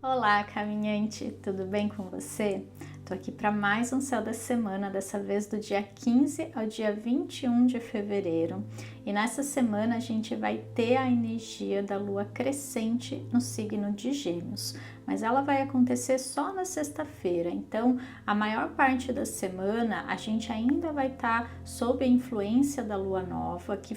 Olá, caminhante, tudo bem com você? Tô aqui para mais um Céu da Semana, dessa vez do dia 15 ao dia 21 de fevereiro. E nessa semana a gente vai ter a energia da lua crescente no signo de Gêmeos, mas ela vai acontecer só na sexta-feira, então a maior parte da semana a gente ainda vai estar sob a influência da lua nova, que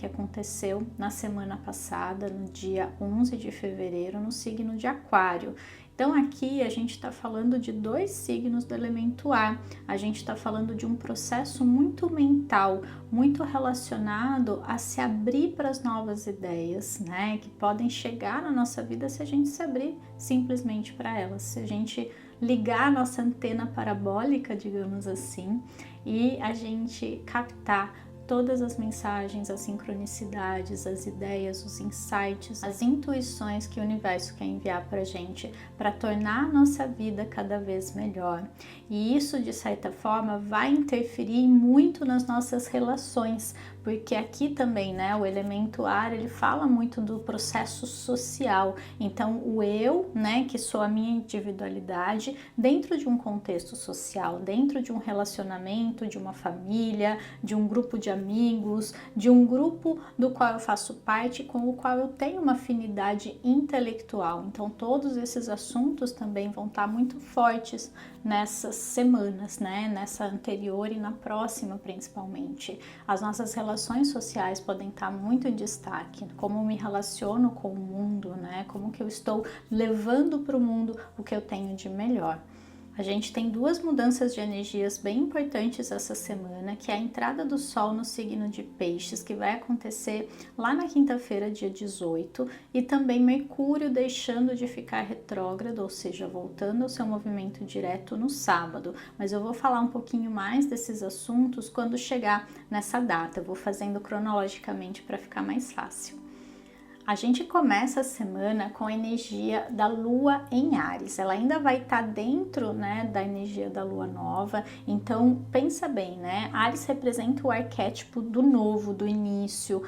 aconteceu na semana passada, no dia 11 de fevereiro, no signo de Aquário. Então aqui a gente está falando de dois signos do elemento ar, a gente está falando de um processo muito mental, muito relacionado a se abrir para as novas ideias, né? Que podem chegar na nossa vida se a gente se abrir simplesmente para elas, se a gente ligar a nossa antena parabólica, digamos assim, e a gente captar todas as mensagens, as sincronicidades, as ideias, os insights, as intuições que o universo quer enviar para a gente para tornar a nossa vida cada vez melhor. E isso, de certa forma, vai interferir muito nas nossas relações, porque aqui também, né, o elemento ar, ele fala muito do processo social. Então, o eu, né, que sou a minha individualidade, dentro de um contexto social, dentro de um relacionamento, de uma família, de um grupo de amigos, de um grupo do qual eu faço parte, com o qual eu tenho uma afinidade intelectual. Então, todos esses assuntos também vão estar muito fortes nessas semanas, né? Nessa anterior e na próxima, principalmente. As nossas relações sociais podem estar muito em destaque, como eu me relaciono com o mundo, né? Como que eu estou levando para o mundo o que eu tenho de melhor. A gente tem duas mudanças de energias bem importantes essa semana, que é a entrada do Sol no signo de Peixes, que vai acontecer lá na quinta-feira, dia 18, e também Mercúrio deixando de ficar retrógrado, ou seja, voltando ao seu movimento direto no sábado. Mas eu vou falar um pouquinho mais desses assuntos quando chegar nessa data, eu vou fazendo cronologicamente para ficar mais fácil. A gente começa a semana com a energia da Lua em Áries. Ela ainda vai estar dentro, né, da energia da Lua nova. Então pensa bem, né? Áries representa o arquétipo do novo, do início,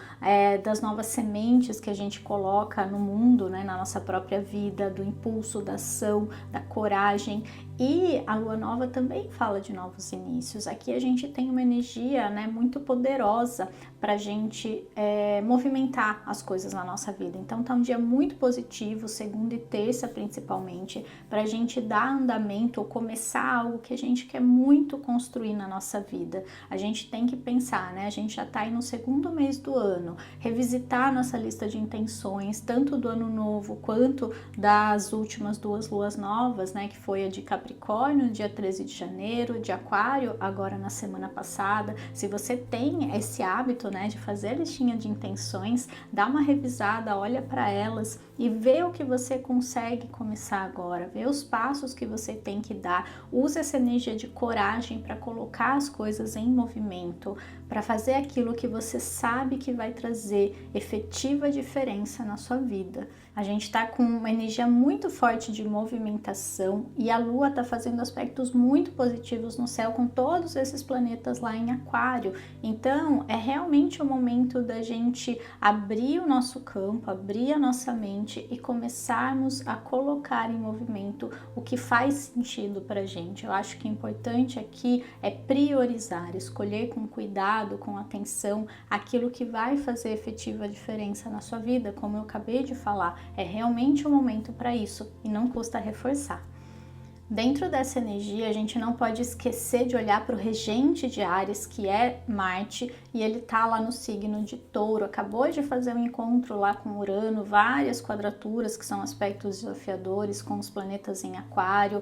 das novas sementes que a gente coloca no mundo, né, na nossa própria vida, do impulso, da ação, da coragem. E a Lua nova também fala de novos inícios. Aqui a gente tem uma energia, né, muito poderosa para a gente movimentar as coisas na nossa vida. Então tá um dia muito positivo, segunda e terça principalmente, para a gente dar andamento ou começar algo que a gente quer muito construir na nossa vida. A gente tem que pensar, né? A gente já tá aí no segundo mês do ano, revisitar a nossa lista de intenções, tanto do ano novo quanto das últimas duas luas novas, né? Que foi a de Capricórnio, dia 13 de janeiro, de Aquário, agora na semana passada. Se você tem esse hábito, né, de fazer a listinha de intenções, dá uma revisada, olha para elas e vê o que você consegue começar agora, vê os passos que você tem que dar, usa essa energia de coragem para colocar as coisas em movimento, para fazer aquilo que você sabe que vai trazer efetiva diferença na sua vida. A gente está com uma energia muito forte de movimentação e a Lua está fazendo aspectos muito positivos no céu com todos esses planetas lá em Aquário. Então, é realmente o momento da gente abrir o nosso campo, abrir a nossa mente e começarmos a colocar em movimento o que faz sentido para a gente. Eu acho que o importante aqui é priorizar, escolher com cuidado, com atenção, aquilo que vai fazer efetiva diferença na sua vida, como eu acabei de falar. É realmente o momento para isso e não custa reforçar. Dentro dessa energia, a gente não pode esquecer de olhar para o regente de Áries, que é Marte, e ele tá lá no signo de Touro, acabou de fazer um encontro lá com Urano, várias quadraturas que são aspectos desafiadores com os planetas em Aquário.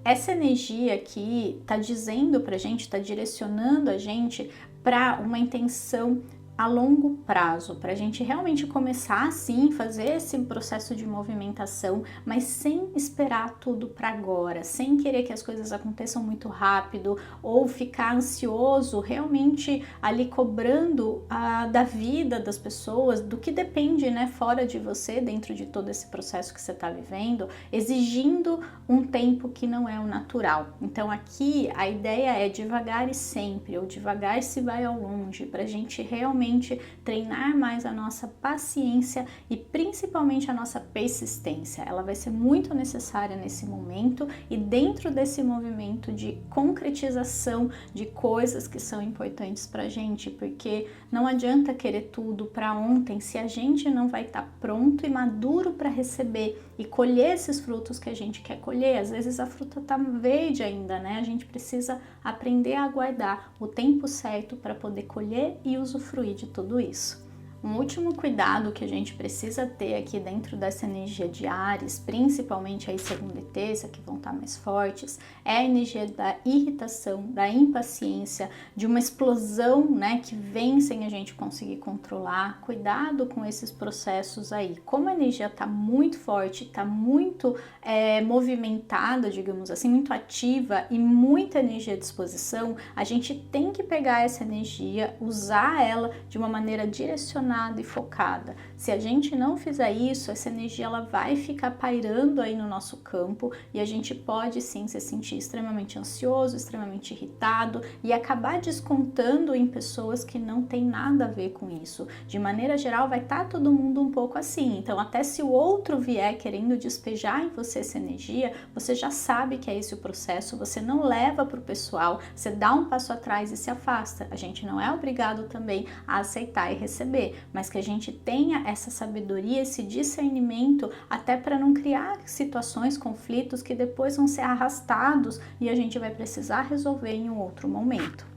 Essa energia aqui está dizendo para a gente, está direcionando a gente para uma intenção a longo prazo, para a gente realmente começar assim, fazer esse processo de movimentação, mas sem esperar tudo para agora, sem querer que as coisas aconteçam muito rápido ou ficar ansioso, realmente ali cobrando da vida das pessoas, do que depende, né, fora de você, dentro de todo esse processo que você está vivendo, exigindo um tempo que não é o natural. Então aqui a ideia é devagar e sempre, ou devagar se vai ao longe, para a gente realmente realmente treinar mais a nossa paciência e principalmente a nossa persistência. Ela vai ser muito necessária nesse momento e dentro desse movimento de concretização de coisas que são importantes pra gente, porque não adianta querer tudo para ontem se a gente não vai estar pronto e maduro para receber e colher esses frutos que a gente quer colher. Às vezes a fruta tá verde ainda, né? A gente precisa aprender a aguardar o tempo certo para poder colher e usufruir de tudo isso. Um último cuidado que a gente precisa ter aqui dentro dessa energia de Áries, principalmente aí segunda e terça, que vão estar mais fortes, é a energia da irritação, da impaciência, de uma explosão, né, que vem sem a gente conseguir controlar. Cuidado com esses processos aí. Como a energia está muito forte, está muito movimentada, digamos assim, muito ativa e muita energia à disposição, a gente tem que pegar essa energia, usar ela de uma maneira direcionada e focada. Se a gente não fizer isso, essa energia ela vai ficar pairando aí no nosso campo e a gente pode sim se sentir extremamente ansioso, extremamente irritado e acabar descontando em pessoas que não tem nada a ver com isso. De maneira geral, vai estar todo mundo um pouco assim. Então, até se o outro vier querendo despejar em você essa energia, você já sabe que é esse o processo, você não leva para o pessoal, você dá um passo atrás e se afasta. A gente não é obrigado também a aceitar e receber, mas que a gente tenha essa sabedoria, esse discernimento, até para não criar situações, conflitos que depois vão ser arrastados e a gente vai precisar resolver em um outro momento.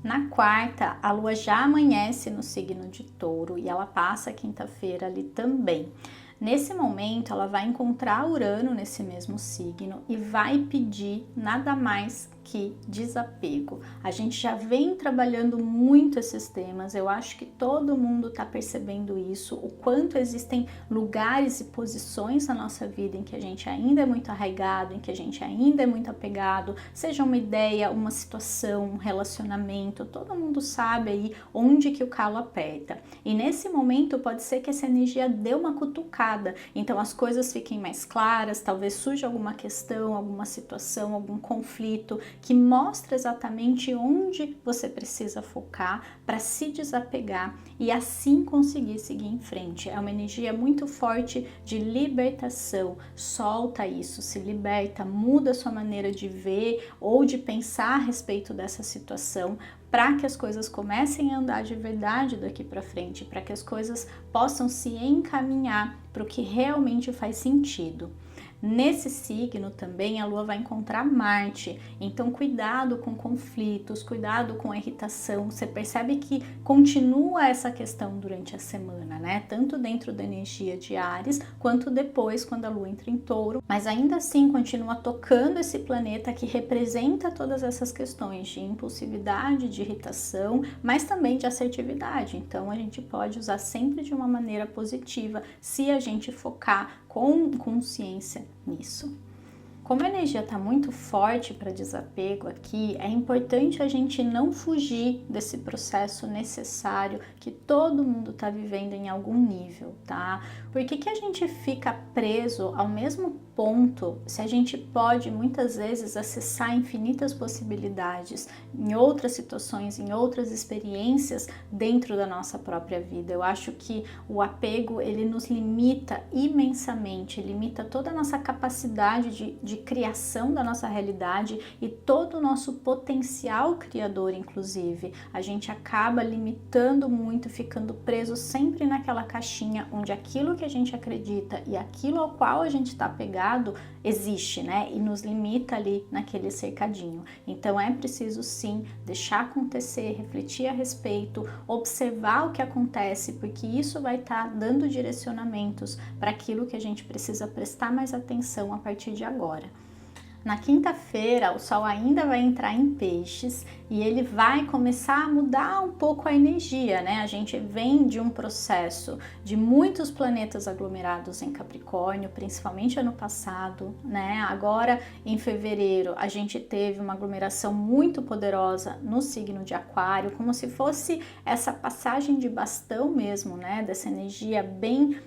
Na quarta, a lua já amanhece no signo de Touro e ela passa quinta-feira ali também. Nesse momento, ela vai encontrar Urano nesse mesmo signo e vai pedir nada mais que desapego. A gente já vem trabalhando muito esses temas, eu acho que todo mundo está percebendo isso, o quanto existem lugares e posições na nossa vida em que a gente ainda é muito arraigado, em que a gente ainda é muito apegado, seja uma ideia, uma situação, um relacionamento, todo mundo sabe aí onde que o calo aperta. E nesse momento pode ser que essa energia dê uma cutucada, então as coisas fiquem mais claras, talvez surja alguma questão, alguma situação, algum conflito que mostra exatamente onde você precisa focar para se desapegar e assim conseguir seguir em frente. É uma energia muito forte de libertação. Solta isso, se liberta, muda a sua maneira de ver ou de pensar a respeito dessa situação, para que as coisas comecem a andar de verdade daqui para frente, para que as coisas possam se encaminhar para o que realmente faz sentido. Nesse signo também a Lua vai encontrar Marte, então cuidado com conflitos, cuidado com a irritação. Você percebe que continua essa questão durante a semana, né? Tanto dentro da energia de Áries, quanto depois quando a Lua entra em Touro, mas ainda assim continua tocando esse planeta que representa todas essas questões de impulsividade, de irritação, mas também de assertividade. Então a gente pode usar sempre de uma maneira positiva se a gente focar com consciência nisso. Como a energia está muito forte para desapego aqui, é importante a gente não fugir desse processo necessário que todo mundo está vivendo em algum nível, tá? Por que a gente fica preso ao mesmo ponto se a gente pode muitas vezes acessar infinitas possibilidades em outras situações, em outras experiências dentro da nossa própria vida? Eu acho que o apego ele nos limita imensamente, limita toda a nossa capacidade de criação da nossa realidade e todo o nosso potencial criador, inclusive. A gente acaba limitando muito, ficando preso sempre naquela caixinha onde aquilo que a gente acredita e aquilo ao qual a gente está apegado existe, né? E nos limita ali naquele cercadinho. Então é preciso sim deixar acontecer, refletir a respeito, observar o que acontece, porque isso vai estar dando direcionamentos para aquilo que a gente precisa prestar mais atenção a partir de agora. Na quinta-feira, o Sol ainda vai entrar em Peixes e ele vai começar a mudar um pouco a energia, né? A gente vem de um processo de muitos planetas aglomerados em Capricórnio, principalmente ano passado, né? Agora, em fevereiro, a gente teve uma aglomeração muito poderosa no signo de Aquário, como se fosse essa passagem de bastão mesmo, né? Dessa energia bem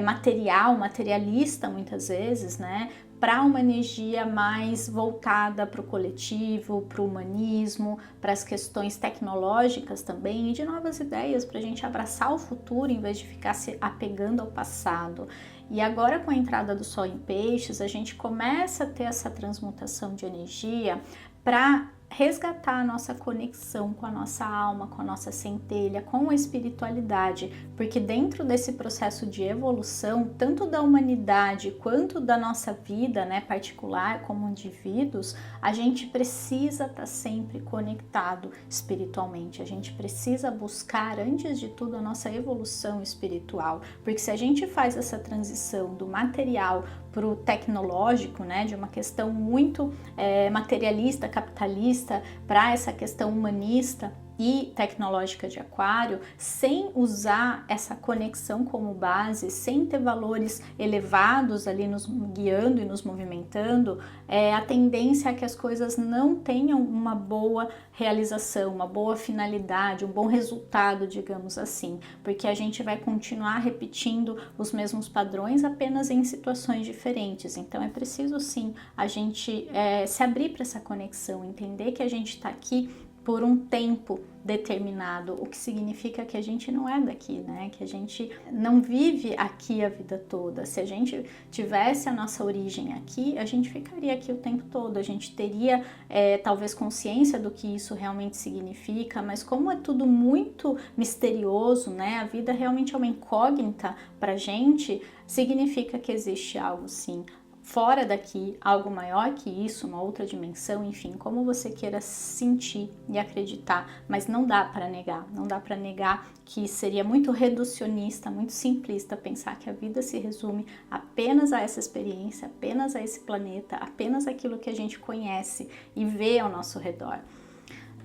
material, materialista muitas vezes, né? Para uma energia mais voltada para o coletivo, para o humanismo, para as questões tecnológicas também e de novas ideias para a gente abraçar o futuro em vez de ficar se apegando ao passado. E agora com a entrada do Sol em Peixes, a gente começa a ter essa transmutação de energia para resgatar a nossa conexão com a nossa alma, com a nossa centelha, com a espiritualidade, porque dentro desse processo de evolução, tanto da humanidade quanto da nossa vida, né, particular como indivíduos, a gente precisa estar sempre conectado espiritualmente, a gente precisa buscar, antes de tudo, a nossa evolução espiritual, porque se a gente faz essa transição do material para o tecnológico, né, de uma questão muito materialista, capitalista, para essa questão humanista e tecnológica de Aquário, sem usar essa conexão como base, sem ter valores elevados ali nos guiando e nos movimentando, a tendência é que as coisas não tenham uma boa realização, uma boa finalidade, um bom resultado, digamos assim, porque a gente vai continuar repetindo os mesmos padrões apenas em situações diferentes. Então é preciso sim a gente se abrir para essa conexão, entender que a gente está aqui por um tempo determinado, o que significa que a gente não é daqui, né? Que a gente não vive aqui a vida toda. Se a gente tivesse a nossa origem aqui, a gente ficaria aqui o tempo todo, a gente teria talvez consciência do que isso realmente significa, mas como é tudo muito misterioso, né? A vida realmente é uma incógnita pra gente, significa que existe algo sim fora daqui, algo maior que isso, uma outra dimensão, enfim, como você queira sentir e acreditar, mas não dá para negar que seria muito reducionista, muito simplista pensar que a vida se resume apenas a essa experiência, apenas a esse planeta, apenas aquilo que a gente conhece e vê ao nosso redor.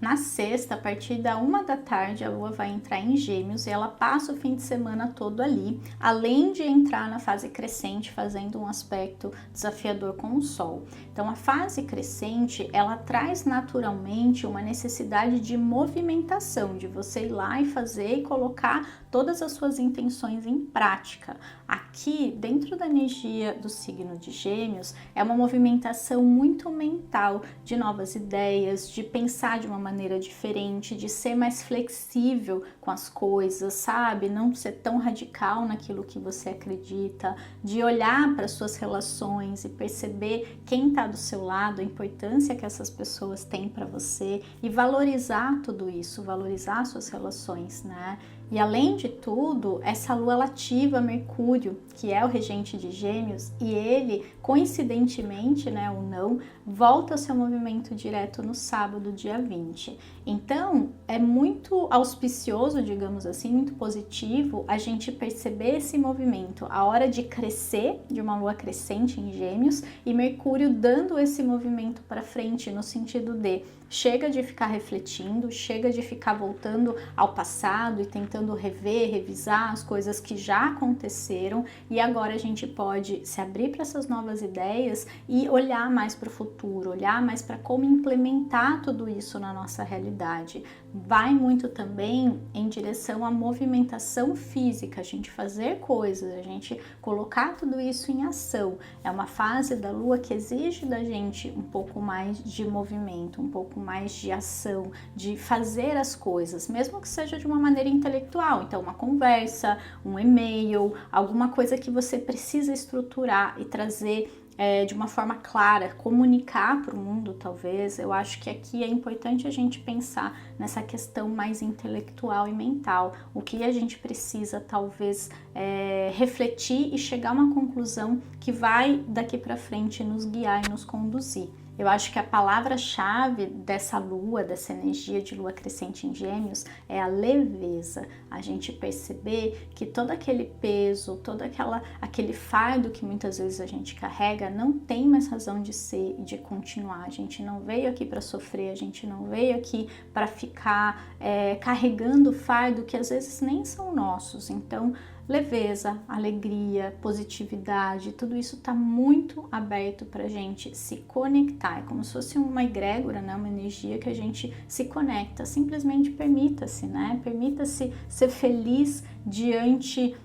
Na sexta, a partir da 1 da tarde, a Lua vai entrar em Gêmeos e ela passa o fim de semana todo ali, além de entrar na fase crescente, fazendo um aspecto desafiador com o Sol. Então, a fase crescente, ela traz naturalmente uma necessidade de movimentação, de você ir lá e fazer e colocar todas as suas intenções em prática. Aqui, dentro da energia do signo de Gêmeos, é uma movimentação muito mental, de novas ideias, de pensar de uma maneira diferente, de ser mais flexível com as coisas, sabe? Não ser tão radical naquilo que você acredita, de olhar para suas relações e perceber quem está do seu lado, a importância que essas pessoas têm para você e valorizar tudo isso, valorizar suas relações, né? E além de tudo, essa lua ela ativa Mercúrio, que é o regente de Gêmeos, e ele, coincidentemente, né, ou não, volta ao seu movimento direto no sábado, dia 20. Então, é muito auspicioso, digamos assim, muito positivo a gente perceber esse movimento, a hora de crescer, de uma lua crescente em Gêmeos, e Mercúrio dando esse movimento para frente, no sentido de chega de ficar refletindo, chega de ficar voltando ao passado e tentando rever, revisar as coisas que já aconteceram, e agora a gente pode se abrir para essas novas ideias e olhar mais para o futuro, olhar mais para como implementar tudo isso na nossa realidade. Vai muito também em direção à movimentação física, a gente fazer coisas, a gente colocar tudo isso em ação. É uma fase da Lua que exige da gente um pouco mais de movimento, um pouco mais de ação, de fazer as coisas, mesmo que seja de uma maneira intelectual. Então, uma conversa, um e-mail, alguma coisa que você precisa estruturar e trazer de uma forma clara, comunicar para o mundo, talvez. Eu acho que aqui é importante a gente pensar nessa questão mais intelectual e mental, o que a gente precisa, talvez, refletir e chegar a uma conclusão que vai daqui para frente nos guiar e nos conduzir. Eu acho que a palavra-chave dessa lua, dessa energia de lua crescente em Gêmeos, é a leveza. A gente perceber que todo aquele peso, todo aquele fardo que muitas vezes a gente carrega não tem mais razão de ser e de continuar. A gente não veio aqui para sofrer, a gente não veio aqui para ficar carregando fardo que às vezes nem são nossos. Então, leveza, alegria, positividade, tudo isso está muito aberto para a gente se conectar. É como se fosse uma egrégora, né? Uma energia que a gente se conecta. Simplesmente permita-se, né? Permita-se ser feliz diante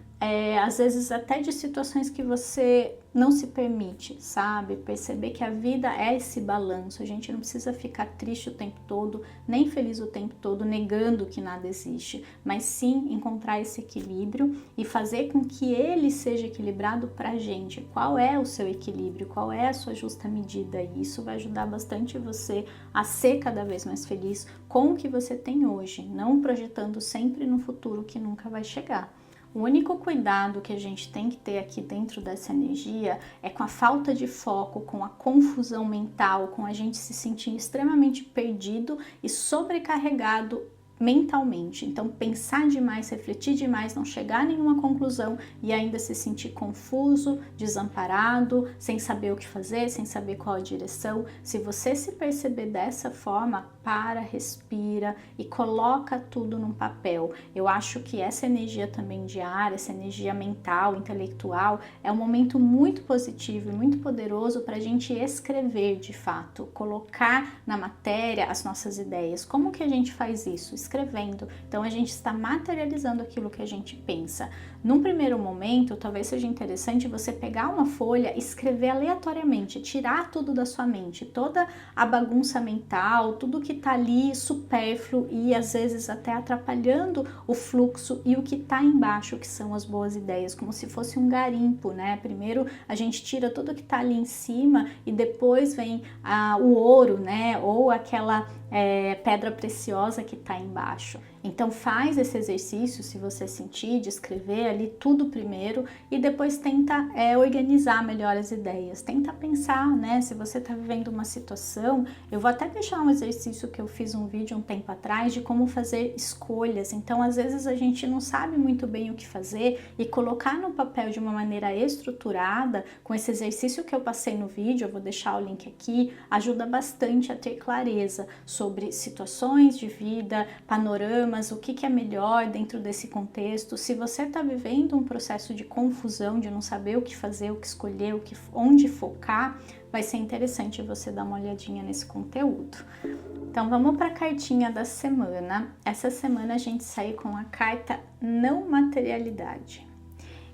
às vezes até de situações que você não se permite, sabe? Perceber que a vida é esse balanço, a gente não precisa ficar triste o tempo todo, nem feliz o tempo todo, negando que nada existe, mas sim encontrar esse equilíbrio e fazer com que ele seja equilibrado pra gente. Qual é o seu equilíbrio? Qual é a sua justa medida? E isso vai ajudar bastante você a ser cada vez mais feliz com o que você tem hoje, não projetando sempre no futuro que nunca vai chegar. O único cuidado que a gente tem que ter aqui dentro dessa energia é com a falta de foco, com a confusão mental, com a gente se sentir extremamente perdido e sobrecarregado mentalmente. Então, pensar demais, refletir demais, não chegar a nenhuma conclusão e ainda se sentir confuso, desamparado, sem saber o que fazer, sem saber qual a direção. Se você se perceber dessa forma, para, respira e coloca tudo num papel. Eu acho que essa energia também diária, essa energia mental, intelectual, é um momento muito positivo e muito poderoso para a gente escrever de fato, colocar na matéria as nossas ideias. Como que a gente faz isso? Escrevendo. Então a gente está materializando aquilo que a gente pensa. Num primeiro momento, talvez seja interessante você pegar uma folha e escrever aleatoriamente, tirar tudo da sua mente, toda a bagunça mental, tudo que tá ali supérfluo e às vezes até atrapalhando o fluxo e o que tá embaixo, que são as boas ideias, como se fosse um garimpo, né? Primeiro a gente tira tudo que tá ali em cima e depois vem o ouro, né? Ou aquela pedra preciosa que tá embaixo. Então faz esse exercício, se você sentir, de escrever ali tudo primeiro e depois tenta organizar melhor as ideias. Tenta pensar, né? Se você está vivendo uma situação, eu vou até deixar um exercício que eu fiz um vídeo um tempo atrás de como fazer escolhas. Então às vezes a gente não sabe muito bem o que fazer e colocar no papel de uma maneira estruturada, com esse exercício que eu passei no vídeo, eu vou deixar o link aqui, ajuda bastante a ter clareza sobre situações de vida, panoramas, o que é melhor dentro desse contexto. Se você está vivendo um processo de confusão, de não saber o que fazer, o que escolher, onde focar, vai ser interessante você dar uma olhadinha nesse conteúdo. Então vamos para a cartinha da semana. Essa semana a gente saiu com a carta Não Materialidade.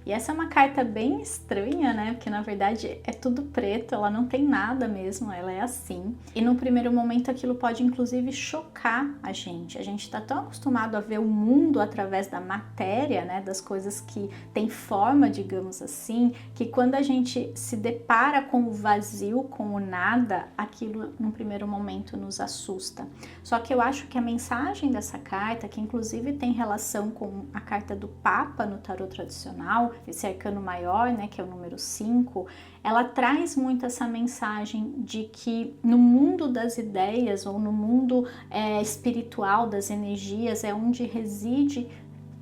E essa é uma carta bem estranha, né? Porque na verdade é tudo preto, ela não tem nada mesmo, ela é assim. E no primeiro momento aquilo pode inclusive chocar a gente. A gente tá tão acostumado a ver o mundo através da matéria, né? Das coisas que têm forma, digamos assim, que quando a gente se depara com o vazio, com o nada, aquilo no primeiro momento nos assusta. Só que eu acho que a mensagem dessa carta, que inclusive tem relação com a carta do Papa no tarot tradicional, esse arcano maior, né, que é o número 5, ela traz muito essa mensagem de que no mundo das ideias ou no mundo espiritual das energias é onde reside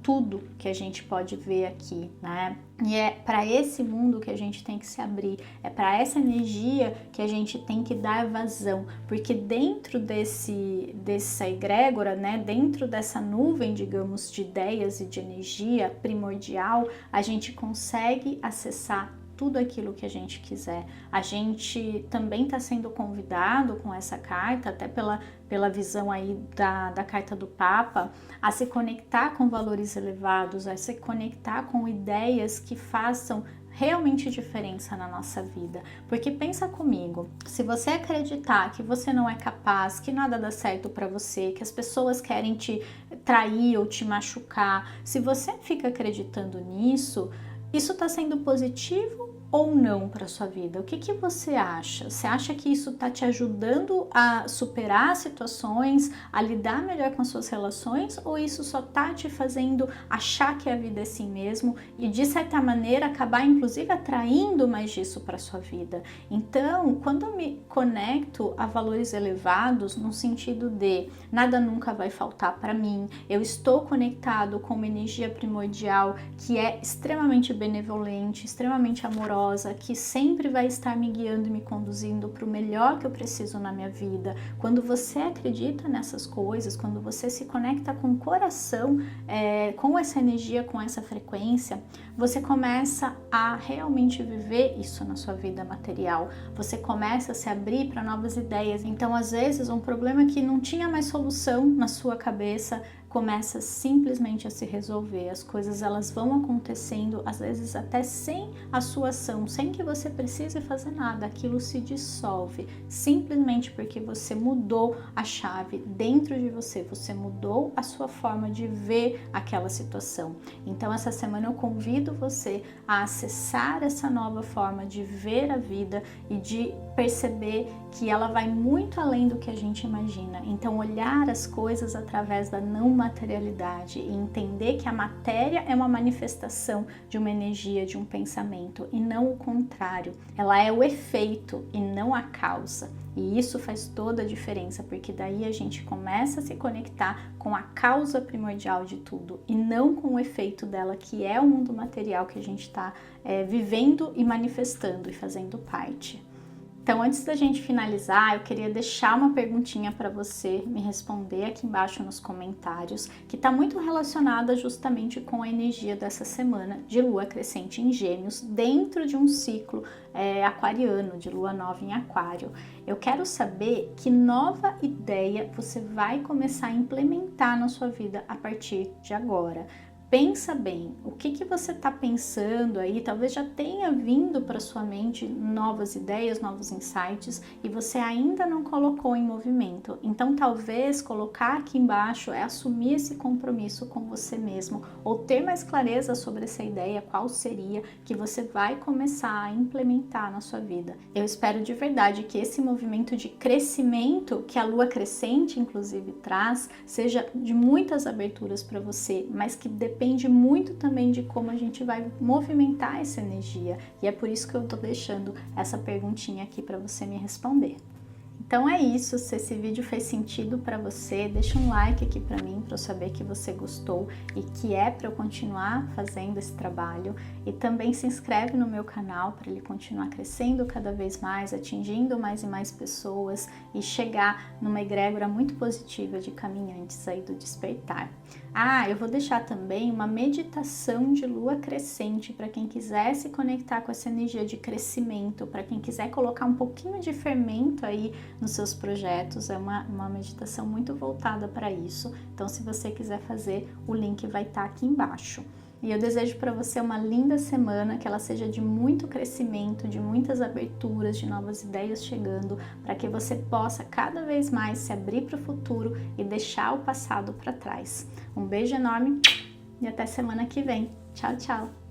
tudo que a gente pode ver aqui, né? E é para esse mundo que a gente tem que se abrir, é para essa energia que a gente tem que dar vazão, porque dentro dessa egrégora, né, dentro dessa nuvem, digamos, de ideias e de energia primordial, a gente consegue acessar tudo aquilo que a gente quiser. A gente também está sendo convidado com essa carta, até pela visão aí da carta do Papa, a se conectar com valores elevados, a se conectar com ideias que façam realmente diferença na nossa vida. Porque pensa comigo, se você acreditar que você não é capaz, que nada dá certo para você, que as pessoas querem te trair ou te machucar, se você fica acreditando nisso, isso está sendo positivo ou não para sua vida? O que você acha? Você acha que isso está te ajudando a superar situações, a lidar melhor com as suas relações, ou isso só está te fazendo achar que a vida é assim mesmo e de certa maneira acabar inclusive atraindo mais disso para sua vida? Então, quando eu me conecto a valores elevados no sentido de nada nunca vai faltar para mim, eu estou conectado com uma energia primordial que é extremamente benevolente, extremamente amorosa, que sempre vai estar me guiando e me conduzindo para o melhor que eu preciso na minha vida. Quando você acredita nessas coisas, quando você se conecta com o coração, com essa energia, com essa frequência, você começa a realmente viver isso na sua vida material. Você começa a se abrir para novas ideias. Então, às vezes, um problema que não tinha mais solução na sua cabeça começa simplesmente a se resolver. As coisas elas vão acontecendo, às vezes até sem a sua ação, sem que você precise fazer nada. Aquilo se dissolve, simplesmente porque você mudou a chave dentro de você, você mudou a sua forma de ver aquela situação. Então essa semana eu convido você a acessar essa nova forma de ver a vida e de perceber que ela vai muito além do que a gente imagina. Então olhar as coisas através da não materialidade e entender que a matéria é uma manifestação de uma energia, de um pensamento, e não o contrário. Ela é o efeito e não a causa. E isso faz toda a diferença, porque daí a gente começa a se conectar com a causa primordial de tudo e não com o efeito dela, que é o mundo material que a gente está vivendo e manifestando e fazendo parte. Então, antes da gente finalizar, eu queria deixar uma perguntinha para você me responder aqui embaixo nos comentários, que está muito relacionada justamente com a energia dessa semana de lua crescente em Gêmeos, dentro de um ciclo aquariano, de lua nova em aquário. Eu quero saber que nova ideia você vai começar a implementar na sua vida a partir de agora. Pensa bem, o que você está pensando aí, talvez já tenha vindo para sua mente novas ideias, novos insights e você ainda não colocou em movimento. Então talvez colocar aqui embaixo é assumir esse compromisso com você mesmo ou ter mais clareza sobre essa ideia, qual seria que você vai começar a implementar na sua vida. Eu espero de verdade que esse movimento de crescimento que a lua crescente inclusive traz, seja de muitas aberturas para você, mas que depende muito também de como a gente vai movimentar essa energia. E é por isso que eu tô deixando essa perguntinha aqui para você me responder. Então é isso, se esse vídeo fez sentido para você, deixa um like aqui para mim, para eu saber que você gostou e que é para eu continuar fazendo esse trabalho. E também se inscreve no meu canal para ele continuar crescendo cada vez mais, atingindo mais e mais pessoas e chegar numa egrégora muito positiva de caminhantes aí do despertar. Eu vou deixar também uma meditação de lua crescente para quem quiser se conectar com essa energia de crescimento, para quem quiser colocar um pouquinho de fermento aí nos seus projetos. É uma meditação muito voltada para isso. Então, se você quiser fazer, o link vai estar aqui embaixo. E eu desejo para você uma linda semana, que ela seja de muito crescimento, de muitas aberturas, de novas ideias chegando, para que você possa cada vez mais se abrir para o futuro e deixar o passado para trás. Um beijo enorme e até semana que vem. Tchau, tchau!